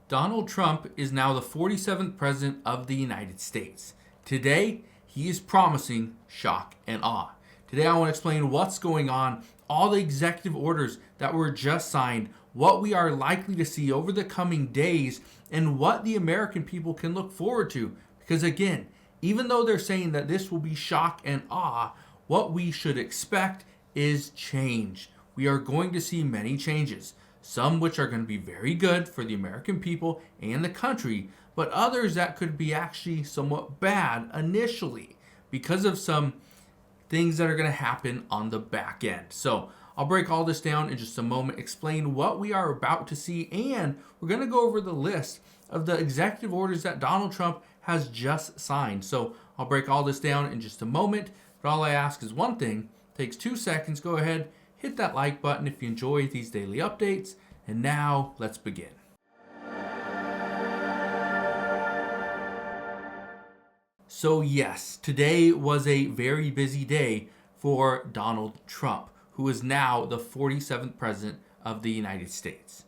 Donald Trump is now the 47th president of the United States. Today, he is promising shock and awe. Today, I want to explain what's going on, all the executive orders that were just signed, what we are likely to see over the coming days, and what the American people can look forward to. Because again, even though they're saying that this will be shock and awe, what we should expect is change. We are going to see many changes. Some which are going to be very good for the American people and the country, but others that could be actually somewhat bad initially because of some things that are going to happen on the back end. So I'll break all this down in just a moment, explain what we are about to see, and we're going to go over the list of the executive orders that Donald Trump has just signed. So I'll break all this down in just a moment, but all I ask is one thing. It takes 2 seconds. Go ahead, hit that like button if you enjoy these daily updates. And now, let's begin. So yes, today was a very busy day for Donald Trump, who is now the 47th president of the United States.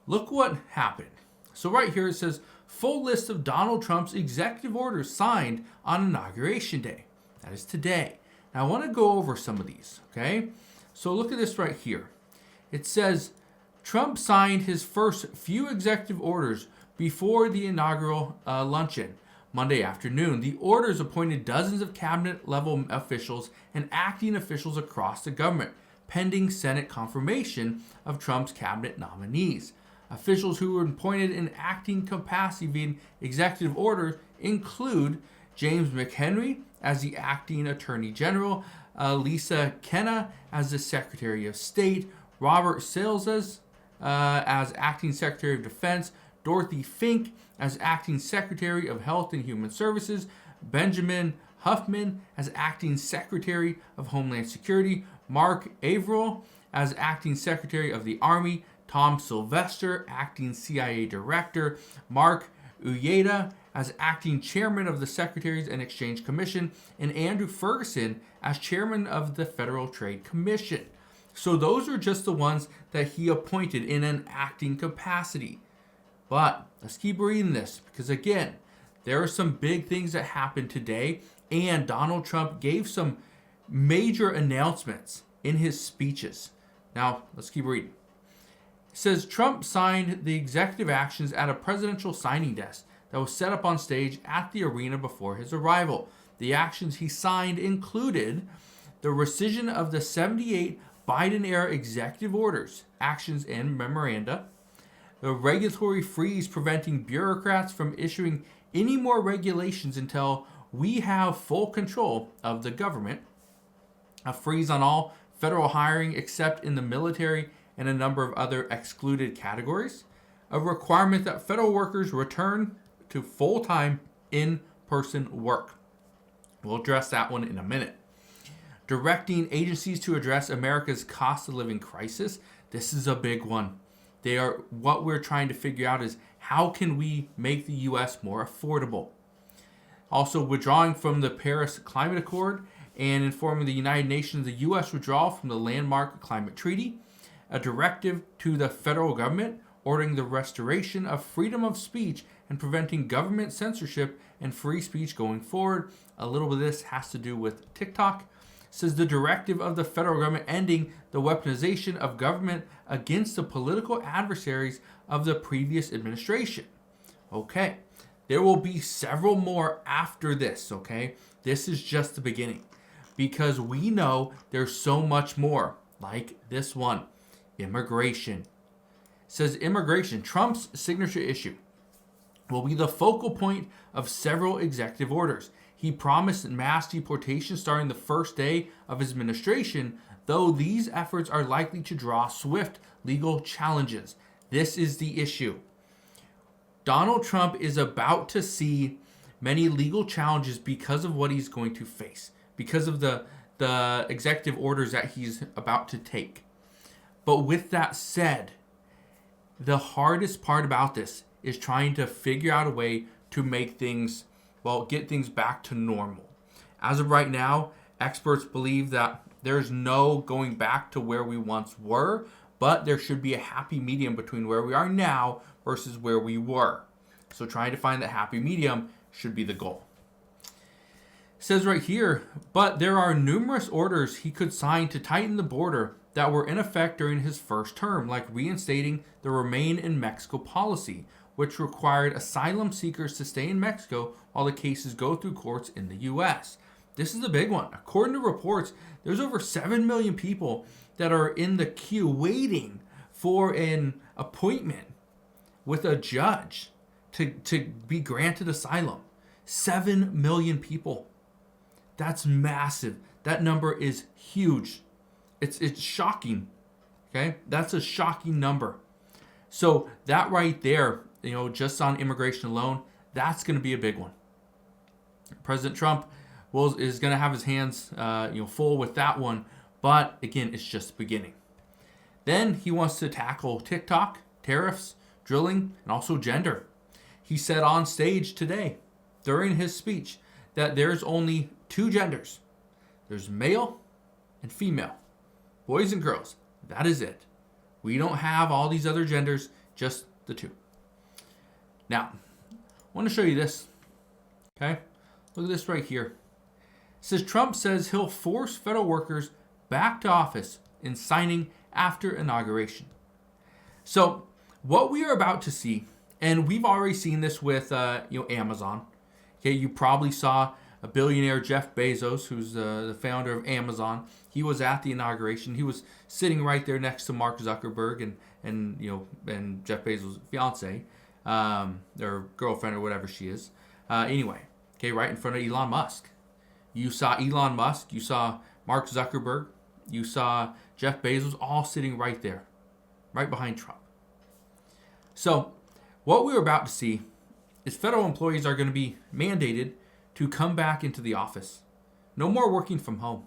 Look what happened. So right here it says, full list of Donald Trump's executive orders signed on Inauguration Day. That is today. Now I want to go over some of these, okay? So look at this right here. It says, Trump signed his first few executive orders before the inaugural luncheon Monday afternoon. The orders appointed dozens of cabinet-level officials and acting officials across the government, pending Senate confirmation of Trump's cabinet nominees. Officials who were appointed in acting capacity via executive order include James McHenry as the acting Attorney General, Lisa Kenna as the Secretary of State, Robert Salesses as acting Secretary of Defense, Dorothy Fink as acting Secretary of Health and Human Services, Benjamin Huffman as acting Secretary of Homeland Security, Mark Averill as acting Secretary of the Army, Tom Sylvester, acting CIA Director, Mark Uyeda as acting Chairman of the Securities and Exchange Commission, and Andrew Ferguson as Chairman of the Federal Trade Commission. So those are just the ones that he appointed in an acting capacity. But let's keep reading this because, again, there are some big things that happened today, and Donald Trump gave some major announcements in his speeches. Now, let's keep reading. It says, Trump signed the executive actions at a presidential signing desk that was set up on stage at the arena before his arrival. The actions he signed included the rescission of the 78 Biden-era executive orders, actions, and memoranda, the regulatory freeze preventing bureaucrats from issuing any more regulations until we have full control of the government, a freeze on all federal hiring except in the military and a number of other excluded categories, a requirement that federal workers return to full-time in-person work. We'll address that one in a minute. Directing agencies to address America's cost of living crisis. This is a big one. What we're trying to figure out is how can we make the U.S. more affordable. Also withdrawing from the Paris Climate Accord and informing the United Nations the U.S. withdrawal from the landmark climate treaty. A directive to the federal government ordering the restoration of freedom of speech and preventing government censorship and free speech going forward. A little bit of this has to do with TikTok. Says the directive of the federal government ending the weaponization of government against the political adversaries of the previous administration. Okay, there will be several more after this, okay? This is just the beginning because we know there's so much more, like this one, immigration. It says immigration, Trump's signature issue, will be the focal point of several executive orders. He promised mass deportation starting the first day of his administration, though these efforts are likely to draw swift legal challenges. This is the issue. Donald Trump is about to see many legal challenges because of what he's going to face, because of the executive orders that he's about to take. But with that said, the hardest part about this is trying to figure out a way to make things, get things back to normal. As of right now, experts believe that there's no going back to where we once were, but there should be a happy medium between where we are now versus where we were. So trying to find that happy medium should be the goal. It says right here, but there are numerous orders he could sign to tighten the border that were in effect during his first term, like reinstating the Remain in Mexico policy, which required asylum seekers to stay in Mexico while the cases go through courts in the U.S. This is a big one. According to reports, there's over 7 million people that are in the queue waiting for an appointment with a judge to be granted asylum. 7 million people. That's massive. That number is huge. It's shocking. Okay? That's a shocking number. So that right there, just on immigration alone, that's going to be a big one. President Trump is going to have his hands full with that one, but again, it's just the beginning. Then he wants to tackle TikTok, tariffs, drilling, and also gender. He said on stage today, during his speech, that there's only 2 genders. There's male and female, boys and girls. That is it. We don't have all these other genders, just the 2. Now, I want to show you this. Okay? Look at this right here. It says Trump says he'll force federal workers back to office in signing after inauguration. So, what we are about to see, and we've already seen this with Amazon. Okay, you probably saw a billionaire Jeff Bezos, who's the founder of Amazon. He was at the inauguration. He was sitting right there next to Mark Zuckerberg and Jeff Bezos' fiance, or girlfriend, or whatever she is. Anyway, okay, right in front of Elon Musk. You saw Elon Musk. You saw Mark Zuckerberg. You saw Jeff Bezos, all sitting right there, right behind Trump. So, what we're about to see is federal employees are going to be mandated to come back into the office. No more working from home.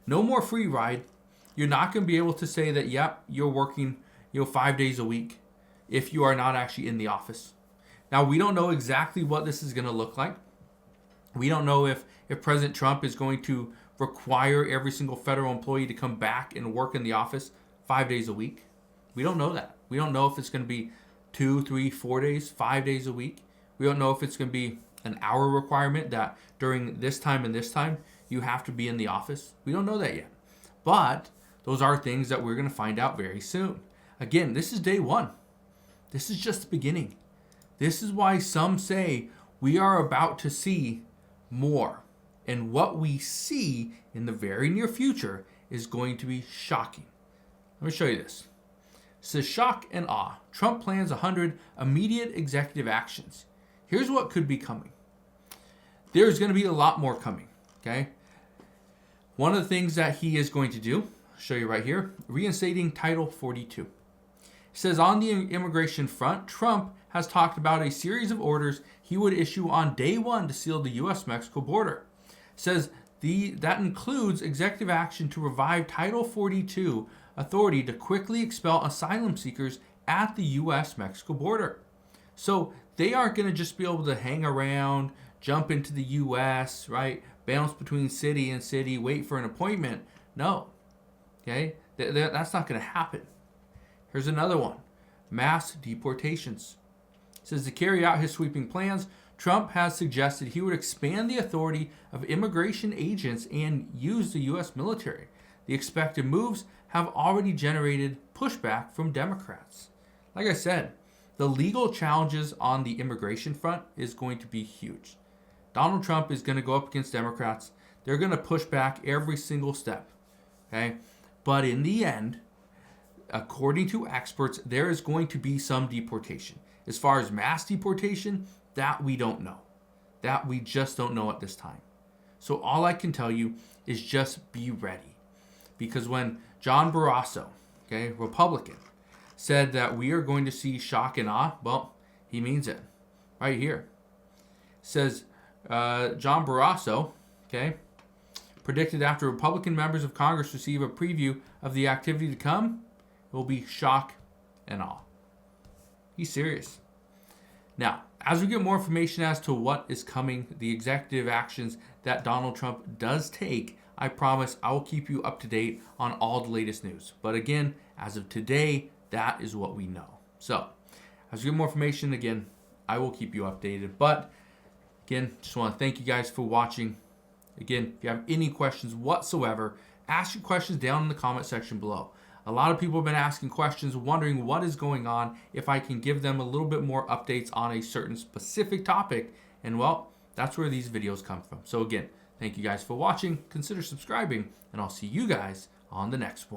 No more free ride. You're not going to be able to say that, yep, you're working 5 days a week if you are not actually in the office. Now, we don't know exactly what this is going to look like. We don't know if President Trump is going to require every single federal employee to come back and work in the office 5 days a week. We don't know that. We don't know if it's going to be 2, 3, 4 days, 5 days a week. We don't know if it's going to be an hour requirement that during this time and this time you have to be in the office. We don't know that yet. But those are things that we're going to find out very soon. Again, this is day 1. This is just the beginning. This is why some say we are about to see more. And what we see in the very near future is going to be shocking. Let me show you this. It says shock and awe. Trump plans 100 immediate executive actions. Here's what could be coming. There's going to be a lot more coming. Okay. One of the things that he is going to do, I'll show you right here, reinstating Title 42. It says on the immigration front, Trump has talked about a series of orders he would issue on day 1 to seal the U.S.-Mexico border. It says that includes executive action to revive Title 42 authority to quickly expel asylum seekers at the U.S.-Mexico border. So they aren't going to just be able to hang around, jump into the U.S., right? Bounce between city and city, wait for an appointment. No. Okay? That's not going to happen. Here's another one. Mass deportations. It says to carry out his sweeping plans, Trump has suggested he would expand the authority of immigration agents and use the U.S. military. The expected moves have already generated pushback from Democrats. Like I said, the legal challenges on the immigration front is going to be huge. Donald Trump is going to go up against Democrats. They're going to push back every single step. Okay? But in the end, according to experts, there is going to be some deportation. As far as mass deportation, that we don't know. That we just don't know at this time. So all I can tell you is just be ready. Because when John Barrasso, okay, Republican, said that we are going to see shock and awe, well, he means it. Right here. Says John Barrasso, okay, predicted after Republican members of Congress receive a preview of the activity to come, it will be shock and awe. He's serious. Now, as we get more information as to what is coming, the executive actions that Donald Trump does take, I promise I will keep you up to date on all the latest news. But again, as of today, that is what we know. So, as we get more information, again, I will keep you updated. But again, just want to thank you guys for watching. Again, if you have any questions whatsoever, ask your questions down in the comment section below. A lot of people have been asking questions, wondering what is going on, if I can give them a little bit more updates on a certain specific topic. And well, that's where these videos come from. So again, thank you guys for watching. Consider subscribing, and I'll see you guys on the next one.